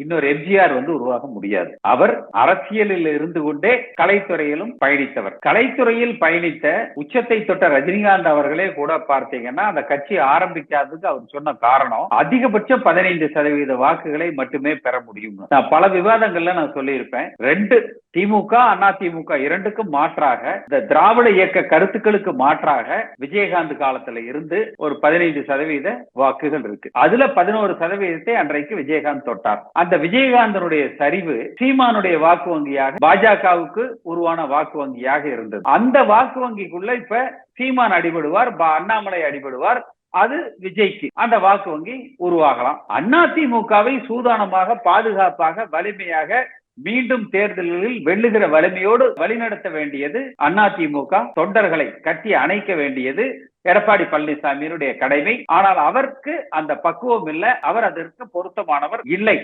இன்னொரு எம்ஜிஆர் உருவாக முடியாது. அவர் அரசியலில் இருந்து கொண்டே கலைத்துறையிலும் பயணித்தவர். கலைத்துறையில் பயணித்த உச்சத்தை தொட்ட ரஜினிகாந்த் அவர்களே கூட பார்த்தீங்கன்னா அந்த கட்சி ஆரம்பிக்காததுக்கு அவர் சொன்ன காரணம் அதிகபட்சம் 15% வாக்குகளை மட்டுமே பெற முடியும். நான் பல விவாதங்கள்ல நான் சொல்லியிருப்பேன். ரெண்டு திமுக அண்ணா திமுக இரண்டுக்கும் மாற்றாக இந்த திராவிட இயக்க கருத்துக்களுக்கு மாற்றாக விஜயகாந்த் காலத்துல இருந்து ஒரு 15% வாக்குகள் இருக்கு. அதுல 11% அன்றைக்கு விஜயகாந்த் தொட்டார். அந்த விஜயகாந்தனுடைய சரிவு சீமானுடைய வாக்கு வங்கியாக பாஜகவுக்கு உருவான வாக்கு வங்கியாக இருந்தது. அந்த வாக்கு வங்கிக்குள்ள இப்ப சீமான் அடிபடுவார், அண்ணாமலை அடிபடுவார். அது விஜய்க்கு அந்த வாக்கு வங்கி உருவாகலாம். அதிமுகவை சூதானமாக பாதுகாப்பாக வலிமையாக மீண்டும் தேர்தல்களில் வெல்லுகிற வலிமையோடு வழிநடத்த வேண்டியது அதிமுக தொண்டர்களை கட்டி அணைக்க வேண்டியது எடப்பாடி பழனிசாமியினுடைய கடமை. ஆனால் அவருக்கு அந்த பக்குவம் இல்லை, அவர் அதற்கு பொருத்தமானவர் இல்லை.